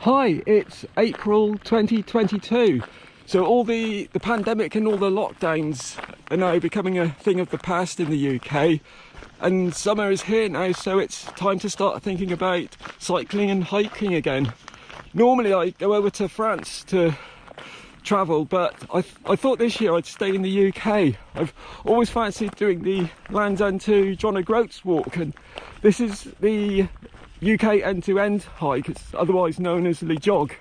Hi, it's April 2022. So all the pandemic and all the lockdowns are now becoming a thing of the past in the UK. And summer is here now, so it's time to start thinking about cycling and hiking again. Normally I go over to France to travel, but I thought this year I'd stay in the UK. I've always fancied doing the Lanyon Quoit walk, and this is the UK end-to-end hike. It's otherwise known as Lejog.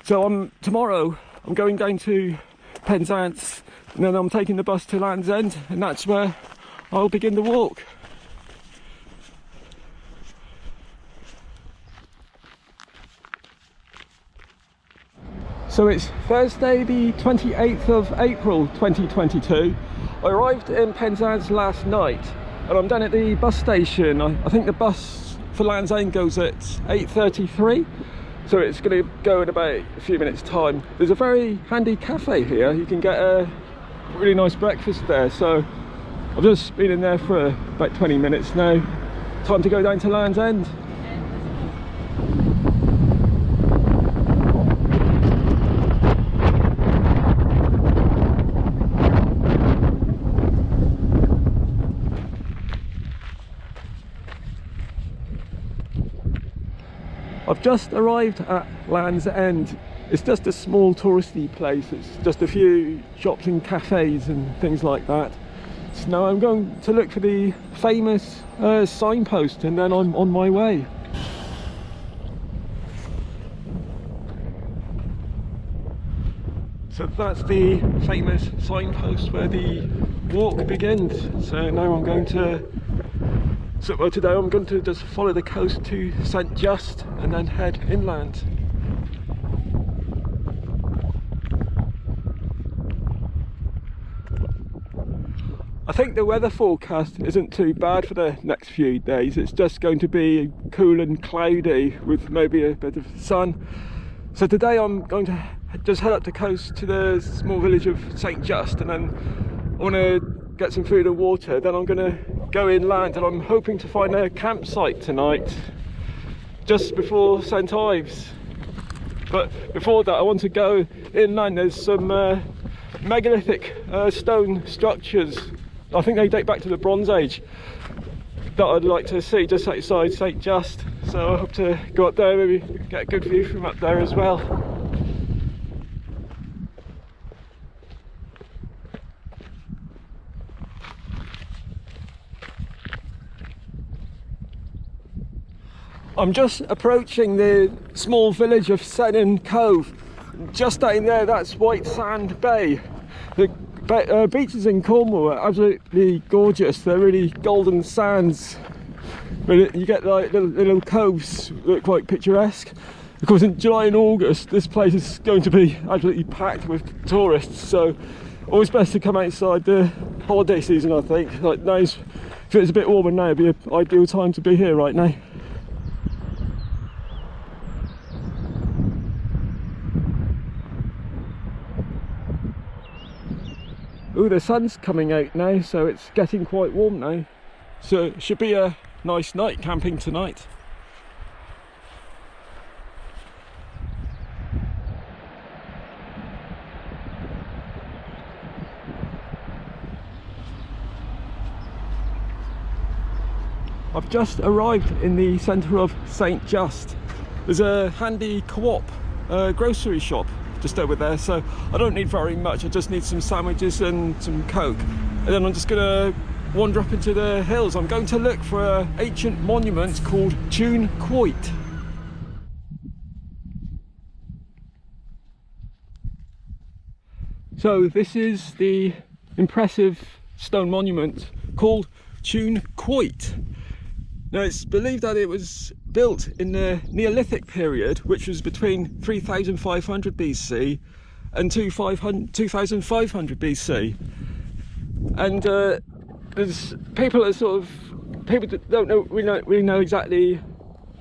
So tomorrow I'm going down to Penzance, and then I'm taking the bus to Land's End, and that's where I'll begin the walk. So it's Thursday the 28th of April 2022. I arrived in Penzance last night and I'm down at the bus station. I think the bus for Land's End goes at 8:33, so it's going to go in about a few minutes time. There's a very handy cafe here. You can get a really nice breakfast there, so I've just been in there for about 20 minutes now. Time to go down to Land's End. I've just arrived at Land's End. It's just a small touristy place. It's just a few shops and cafes and things like that. So now I'm going to look for the famous signpost, and then I'm on my way. So that's the famous signpost where the walk begins. So now I'm going to today I'm going to just follow the coast to St Just and then head inland. I think the weather forecast isn't too bad for the next few days. It's just going to be cool and cloudy with maybe a bit of sun. So today I'm going to just head up the coast to the small village of St Just, and then I want to get some food and water. Then I'm going to go inland, and I'm hoping to find a campsite tonight just before St Ives. But before that I want to go inland. There's some megalithic stone structures. I think they date back to the Bronze Age that I'd like to see just outside St Just. So I hope to go up there, maybe get a good view from up there as well. I'm just approaching the small village of Lanyon Quoit. Just down there, that's White Sand Bay. The beaches in Cornwall are absolutely gorgeous. They're really golden sands. But you get like little coves that look quite picturesque. Of course, in July and August, this place is going to be absolutely packed with tourists. So, always best to come outside the holiday season, I think. Like now's, if it's a bit warmer now, it'd be an ideal time to be here right now. Oh, the sun's coming out now, so it's getting quite warm now. So it should be a nice night camping tonight. I've just arrived in the centre of St Just. There's a handy co-op grocery shop just over there, so I don't need very much. I just need some sandwiches and some Coke, and then I'm just gonna wander up into the hills. I'm going to look for an ancient monument called Lanyon Quoit. So this is the impressive stone monument called Lanyon Quoit. Now it's believed that it was built in the Neolithic period, which was between 3500 BC and 2500 BC. And there's people that don't really know exactly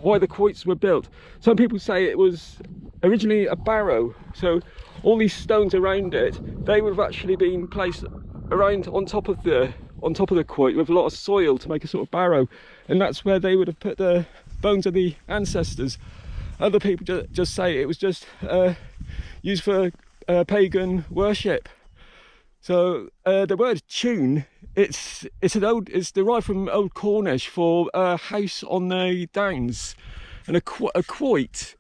why the quoits were built. Some people say it was originally a barrow, so all these stones around it, they would have actually been placed around on top of the quoit with a lot of soil to make a sort of barrow, and that's where they would have put the bones of the ancestors. other people just say it was just used for pagan worship. So the word tune, it's derived from Old Cornish for house on the downs, and a quoit.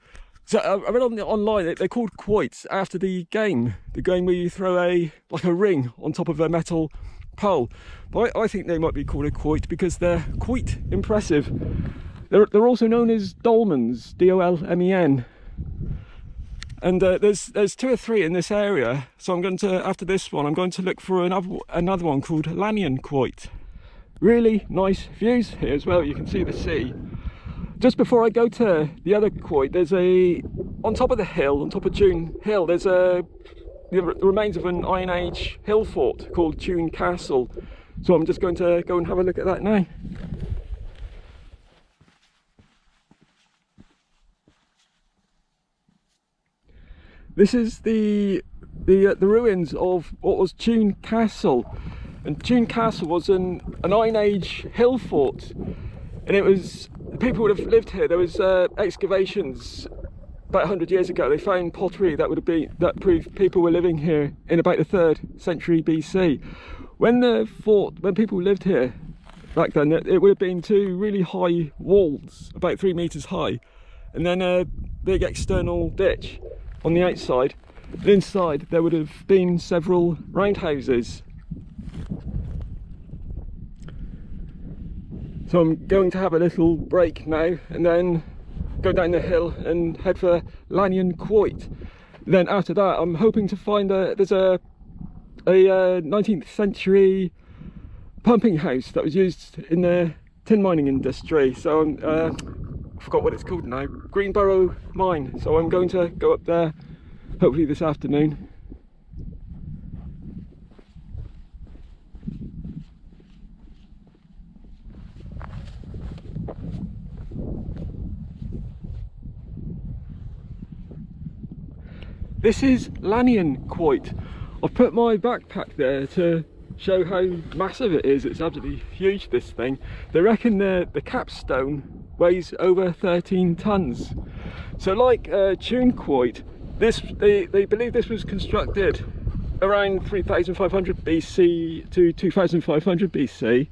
So I read online they're called quoits after the game where you throw a ring on top of a metal pole. But I think they might be called a quoit because they're quite impressive. They're also known as dolmens, D-O-L-M-E-N. And there's 2 or 3 in this area, so I'm going to, after this one, I'm going to look for another one called Lanyon Quoit. Really nice views here as well. You can see the sea. Just before I go to the other quoit, there's on top of the hill, on top of Tune Hill, there's the remains of an Iron Age hill fort called Tune Castle. So I'm just going to go and have a look at that now. This is the ruins of what was Tune Castle, and Tune Castle was an Iron Age hill fort, and it was, people would have lived here. There was excavations about 100 years ago. They found pottery that proved people were living here in about the 3rd century BC. When people lived here back then, it would have been 2 really high walls, about 3 meters high, and then a big external ditch on the outside. And inside there would have been several roundhouses. So I'm going to have a little break now and then go down the hill and head for Lanyon Quoit. Then after that I'm hoping to find there's a 19th century pumping house that was used in the tin mining industry. So I forgot what it's called now, Greenborough Mine. So I'm going to go up there hopefully this afternoon. This is Lanyon Quoit. I've put my backpack there to show how massive it is. It's absolutely huge, this thing. They reckon the capstone weighs over 13 tons. So like Tune Quoit, they believe this was constructed around 3500 BC to 2500 BC.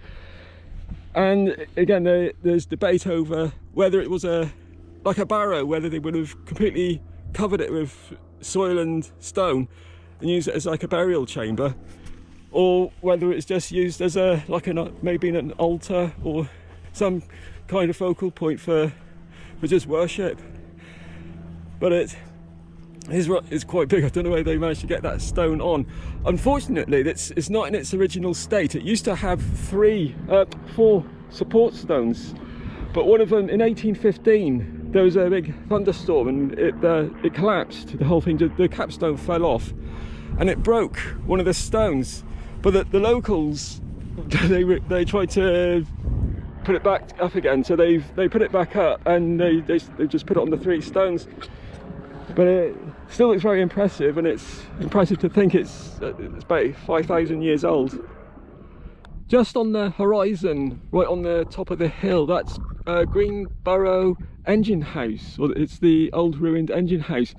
And again, there's debate over whether it was like a barrow, whether they would have completely covered it with soil and stone and used it as like a burial chamber, or whether it's just used as maybe an altar or some kind of focal point for just worship. But it's quite big. I don't know where they managed to get that stone on. Unfortunately, it's not in its original state. It used to have 4 support stones, but one of them in 1815 there was a big thunderstorm and it collapsed. The whole thing, the capstone fell off and it broke one of the stones. But the locals, they tried to put it back up again, so they put it back up and they just put it on the 3 stones. But it still looks very impressive, and it's impressive to think it's about 5,000 years old. Just on the horizon, right on the top of the hill, that's Greenborough Engine House, or it's the old ruined engine house.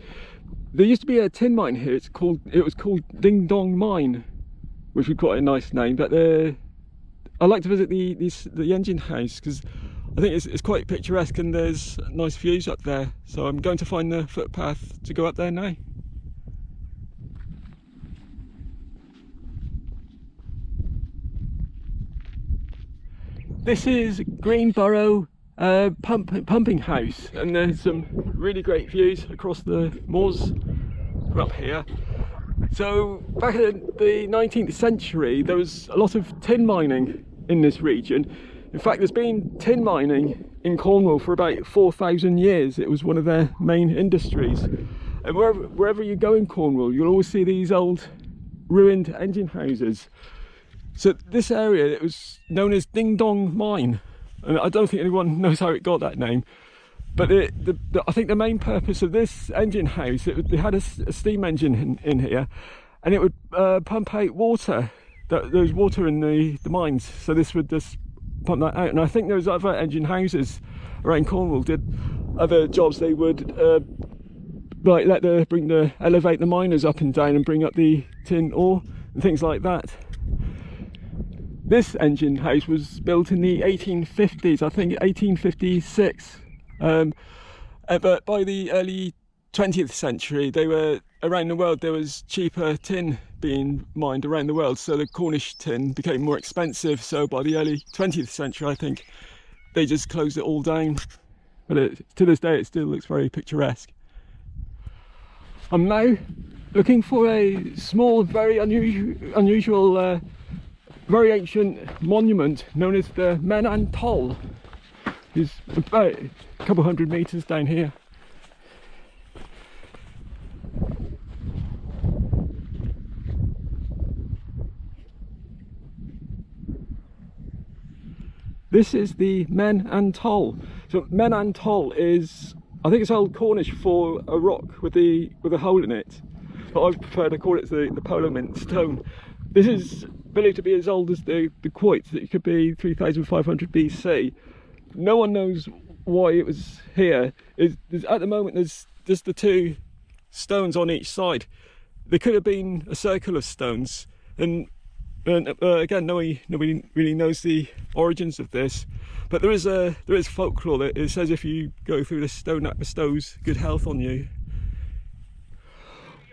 There used to be a tin mine here. It was called Ding Dong Mine, which was quite a nice name. But I like to visit the engine house because I think it's quite picturesque and there's nice views up there. So I'm going to find the footpath to go up there now. This is Greenborough pumping house, and there's some really great views across the moors up here. So back in the 19th century there was a lot of tin mining in this region. In fact, there's been tin mining in Cornwall for about 4,000 years. It was one of their main industries, and wherever you go in Cornwall you'll always see these old ruined engine houses. So this area, it was known as Ding Dong Mine, and I don't think anyone knows how it got that name. But I think the main purpose of this engine house, they had a steam engine in here, and it would pump out water. There was water in the mines, so this would just pump that out. And I think those other engine houses around Cornwall did other jobs they would like elevate the miners up and down and bring up the tin ore and things like that. This engine house was built in the 1850s, I think 1856, but by the early 20th century they were around the world, there was cheaper tin being mined around the world, so the Cornish tin became more expensive, so by the early 20th century I think they just closed it all down, but to this day it still looks very picturesque. I'm now looking for a small, very unusual, very ancient monument known as the Mên-an-Tol. It's about a couple hundred metres down here. This is the Mên-an-Tol. So Mên-an-Tol is, I think it's Old Cornish for a rock with a hole in it, but I prefer to call it the Polo Mint stone. This is believed to be as old as the Quoit. It could be 3500 BC. No one knows why it was here. At the moment there's just the two stones on each side. There could have been a circle of stones, and again, nobody really knows the origins of this. But there is folklore that it says if you go through this stone, that bestows good health on you.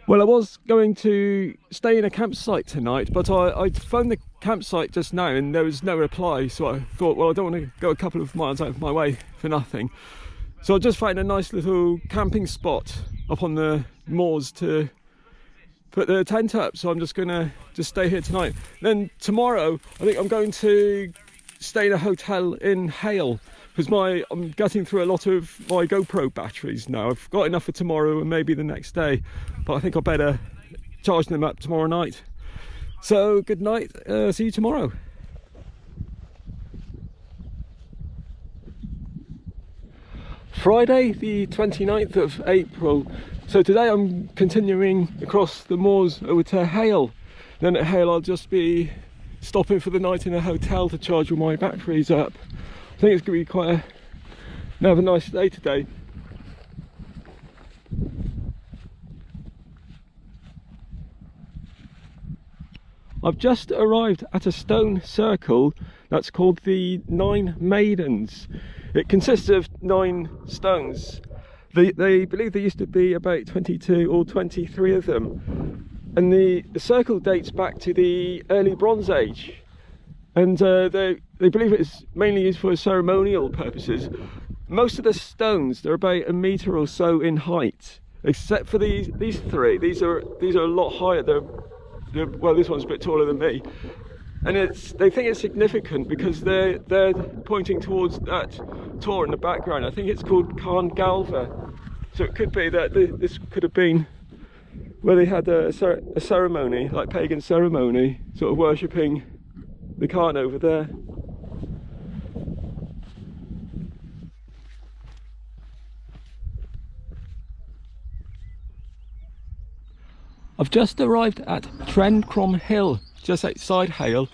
Well, I was going to stay in a campsite tonight, but I phoned the campsite just now and there was no reply, so I thought, well, I don't want to go a couple of miles out of my way for nothing. So I just found a nice little camping spot up on the moors to put the tent up, so I'm just going to stay here tonight. Then tomorrow I think I'm going to stay in a hotel in Hayle, because I'm getting through a lot of my GoPro batteries now. I've got enough for tomorrow and maybe the next day, but I think I better charge them up tomorrow night. So good night, see you tomorrow. Friday the 29th of April. So today I'm continuing across the moors over to Hayle. Then at Hayle I'll just be stopping for the night in a hotel to charge all my batteries up. I think it's going to be quite another nice day today. I've just arrived at a stone circle that's called the 9 Maidens. It consists of 9 stones. They believe there used to be about 22 or 23 of them. And the circle dates back to the early Bronze Age. And they believe it's mainly used for ceremonial purposes. Most of the stones, they're about a metre or so in height, except for these 3. These are a lot higher. Well, this one's a bit taller than me, and they think it's significant because they're pointing towards that tor in the background. I think it's called Carn Galva, so it could be that this could have been where they had a ceremony, like pagan ceremony, sort of worshipping the Carn over there. I've just arrived at Trencrom Hill, just outside Hayle.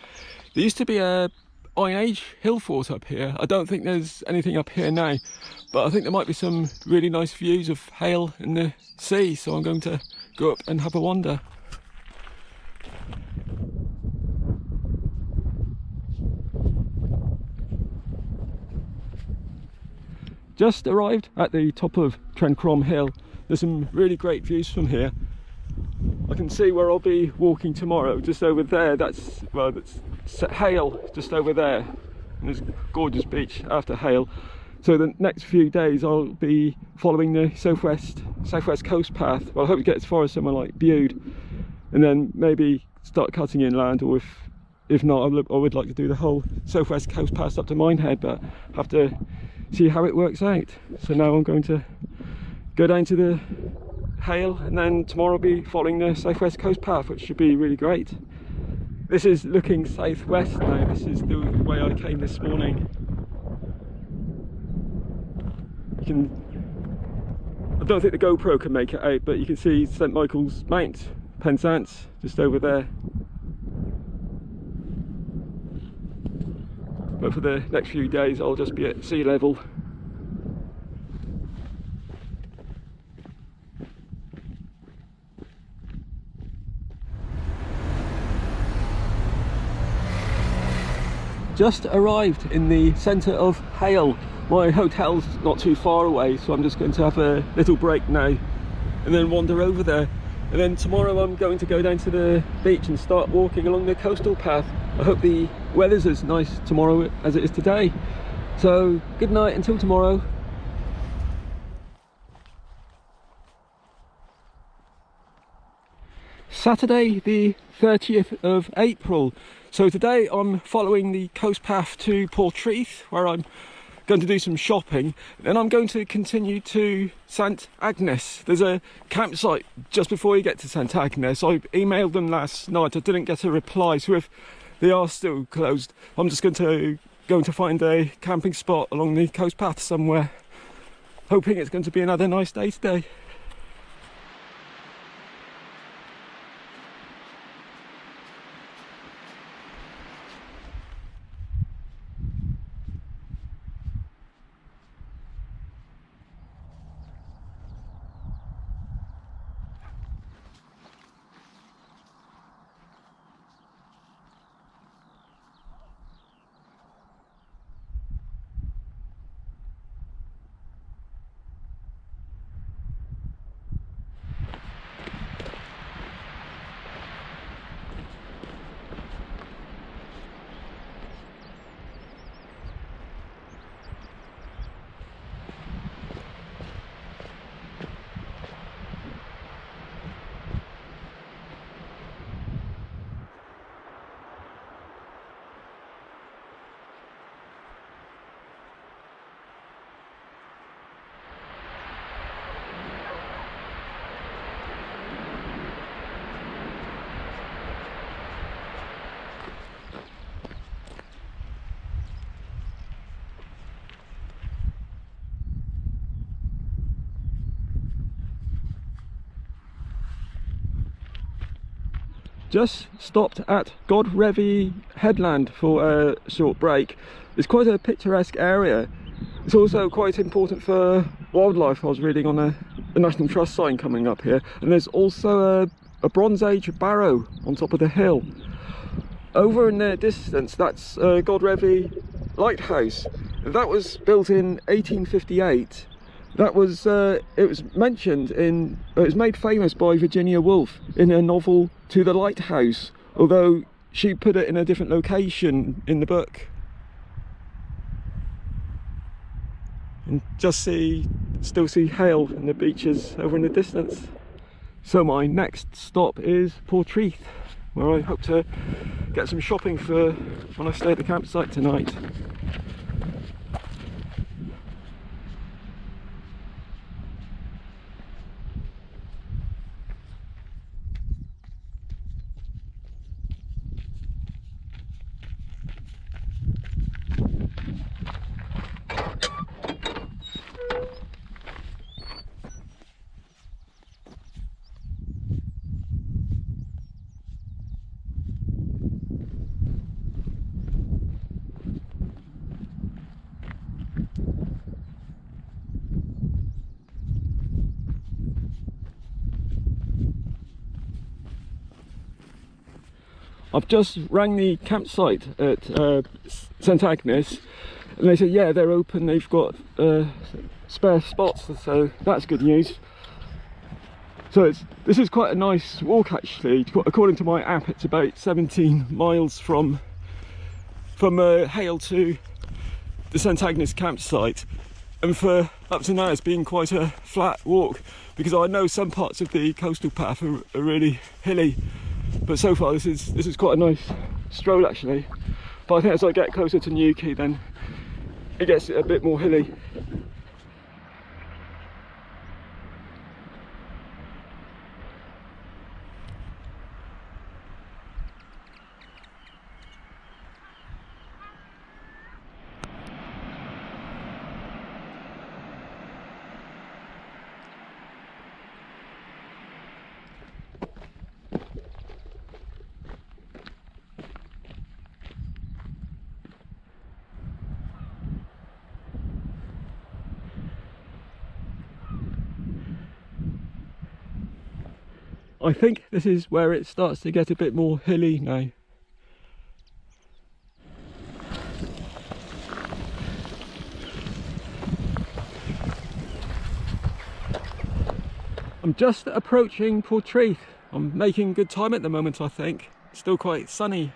There used to be a Iron Age hill fort up here. I don't think there's anything up here now, but I think there might be some really nice views of Hayle and the sea, so I'm going to go up and have a wander. Just arrived at the top of Trencrom Hill. There's some really great views from here. I can see where I'll be walking tomorrow, just over there. That's Hayle, just over there. And there's a gorgeous beach after Hayle. So the next few days I'll be following the southwest coast path. Well, I hope to get as far as somewhere like Bude, and then maybe start cutting inland, or if not, I would like to do the whole southwest coast path up to Minehead, but have to see how it works out. So now I'm going to go down to the Hayle, and then tomorrow I'll be following the southwest coast path, which should be really great. This is looking southwest now. This is the way I came this morning. I don't think the GoPro can make it out, but you can see St Michael's Mount, Penzance, just over there. But for the next few days I'll just be at sea level. just arrived in the centre of Hayle. My hotel's not too far away, so I'm just going to have a little break now and then wander over there. And then tomorrow I'm going to go down to the beach and start walking along the coastal path. I hope the weather's as nice tomorrow as it is today. So good night until tomorrow. Saturday the 30th of April. So today I'm following the coast path to Porthtowan, where I'm going to do some shopping. Then I'm going to continue to St Agnes. There's a campsite just before you get to St Agnes. I emailed them last night, I didn't get a reply, so if they are still closed, I'm just going to find a camping spot along the coast path somewhere, hoping it's going to be another nice day today. Just stopped at Godrevy Headland for a short break. It's quite a picturesque area. It's also quite important for wildlife. I was reading on a National Trust sign coming up here, and there's also a Bronze Age barrow on top of the hill. Over in the distance, that's Godrevy Lighthouse. That was built in 1858. That was it was mentioned in, it was made famous by Virginia Woolf in her novel To the Lighthouse, although she put it in a different location in the book. And still see Hayle and the beaches over in the distance. So my next stop is Porthtowan, where I hope to get some shopping for when I stay at the campsite tonight. I've just rang the campsite at St Agnes, and they said yeah, they're open, they've got spare spots, so that's good news. So this is quite a nice walk actually. According to my app, it's about 17 miles from Hayle to the St Agnes campsite, and for up to now it's been quite a flat walk, because I know some parts of the coastal path are really hilly. But so far this is quite a nice stroll actually. But I think as I get closer to Newquay, then it gets a bit more hilly. I think this is where it starts to get a bit more hilly now. I'm just approaching Porthtowan. I'm making good time at the moment, I think. It's still quite sunny.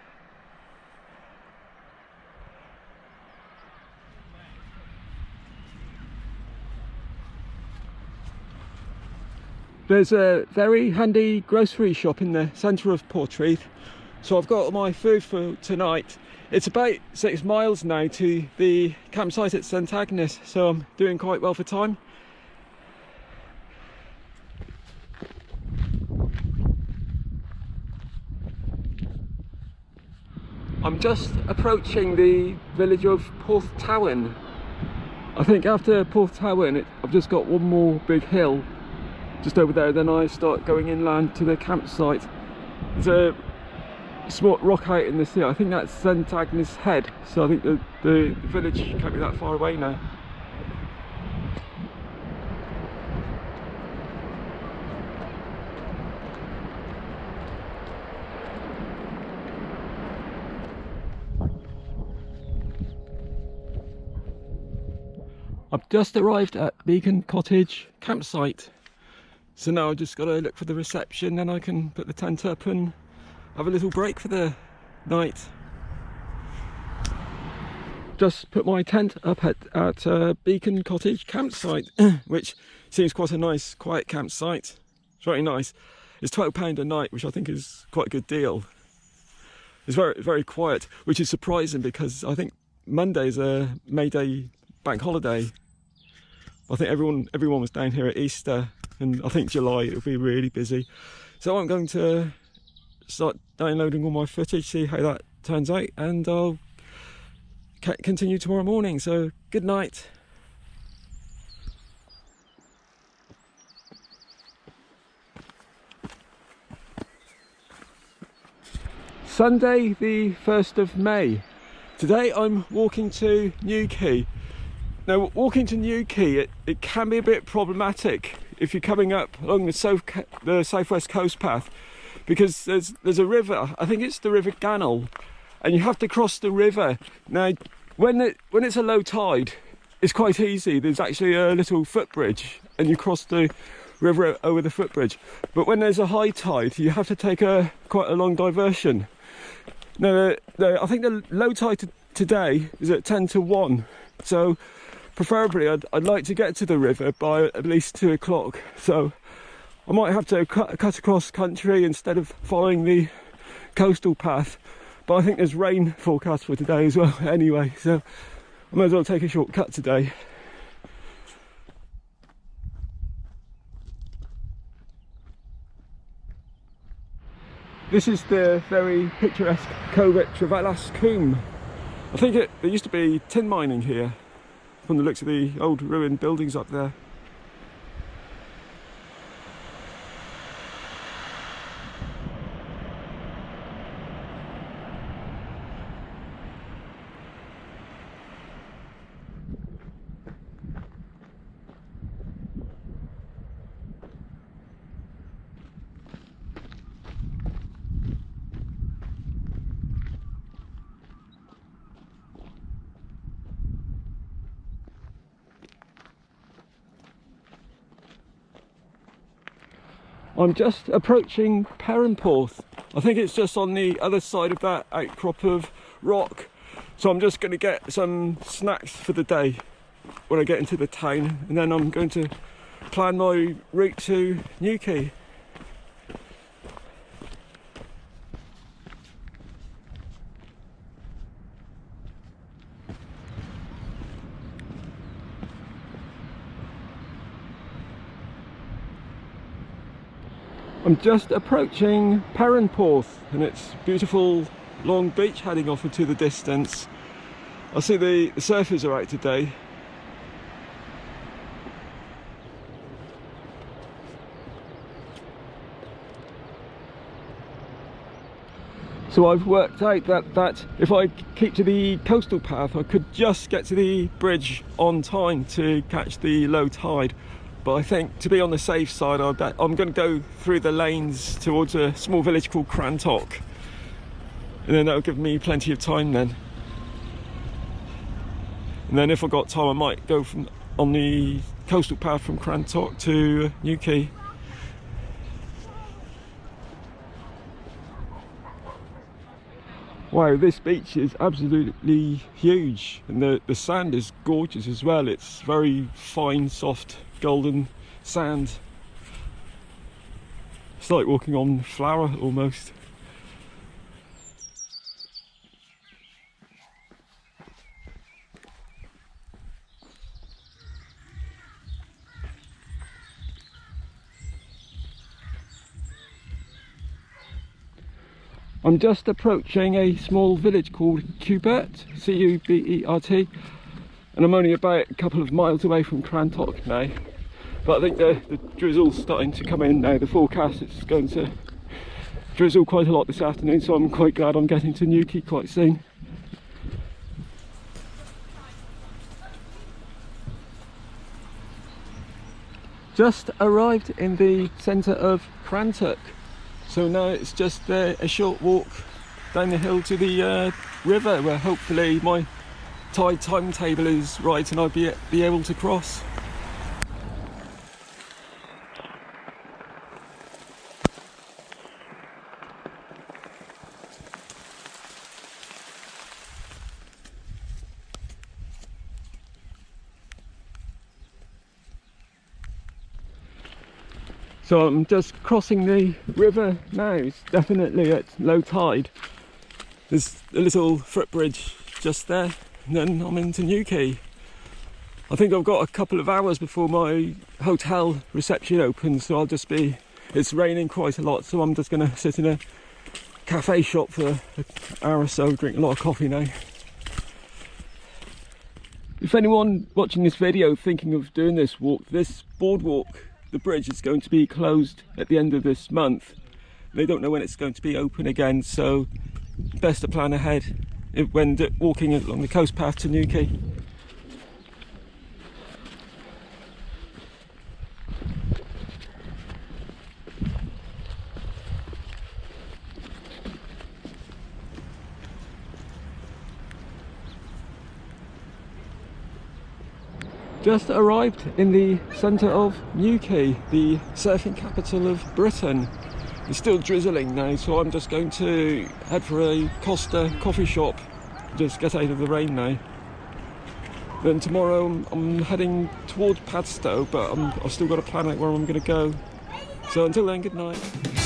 There's a very handy grocery shop in the centre of Porthtowan, so I've got my food for tonight. It's about 6 miles now to the campsite at St Agnes, so I'm doing quite well for time. I'm just approaching the village of Porthtowan. I think after Porthtowan I've just got one more big hill just over there, then I start going inland to the campsite. There's a small rock out in the sea, I think that's St Agnes Head, so I think the village can't be that far away now. I've just arrived at Beacon Cottage campsite, so now I've just got to look for the reception, then I can put the tent up and have a little break for the night. Just put my tent up at Beacon Cottage campsite, which seems quite a nice quiet campsite. It's very nice. It's £12 a night, which I think is quite a good deal. It's very, very quiet, which is surprising because I think Monday's a May Day bank holiday. I think everyone was down here at Easter, and I think July it'll be really busy. So I'm going to start downloading all my footage, see how that turns out, and I'll continue tomorrow morning. So good night. Sunday the 1st of May. Today I'm walking to Newquay. Now, walking to Newquay, it can be a bit problematic if you're coming up along the southwest coast path, because there's a river, I think it's the River Gannel, and you have to cross the river. Now, when it's a low tide, it's quite easy. There's actually a little footbridge, and you cross the river over the footbridge. But when there's a high tide, you have to take quite a long diversion. Now, I think the low tide today is at 10 to 1, so preferably I'd like to get to the river by at least 2 o'clock, so I might have to cut across country instead of following the coastal path, but I think there's rain forecast for today as well anyway, so I might as well take a shortcut today. This is the very picturesque cove at Trefellas Coombe. I think there used to be tin mining here, from the looks of the old ruined buildings up there. I'm just approaching Mên-an-Tol. I think it's just on the other side of that outcrop of rock. So I'm just going to get some snacks for the day when I get into the town, and then I'm going to plan my route to Newquay. I'm just approaching Mên-an-Tol, and it's beautiful long beach heading off into the distance. I see the surfers are out today. So I've worked out that if I keep to the coastal path, I could just get to the bridge on time to catch the low tide. But I think to be on the safe side, I'm going to go through the lanes towards a small village called Mên-an-Tol, and then that'll give me plenty of time then. And then if I've got time, I might go on the coastal path from Mên-an-Tol to Newquay. Wow, this beach is absolutely huge, and the sand is gorgeous as well. It's very fine, soft, golden sand. It's like walking on flour almost. I'm just approaching a small village called Quoit, C-U-B-E-R-T, and I'm only about a couple of miles away from Crantock now. But I think the drizzle's starting to come in now. The forecast is going to drizzle quite a lot this afternoon, so I'm quite glad I'm getting to Newquay quite soon. Just arrived in the centre of Crantock. So now it's just a short walk down the hill to the river, where hopefully my tide timetable is right and I'll be able to cross. So I'm just crossing the river now. It's definitely at low tide. There's a little footbridge just there, and then I'm into Newquay. I think I've got a couple of hours before my hotel reception opens, so I'll just be... It's raining quite a lot, so I'm just going to sit in a cafe shop for an hour or so, drink a lot of coffee now. If anyone watching this video thinking of doing this walk, this boardwalk, the bridge is going to be closed at the end of this month. They don't know when it's going to be open again, so best to plan ahead when walking along the coast path to Newquay. Just arrived in the centre of Newquay, the surfing capital of Britain. It's still drizzling now, so I'm just going to head for a Costa coffee shop, just get out of the rain now. Then tomorrow I'm heading towards Porthtowan, but I've still got to plan out where I'm going to go. So until then, good night.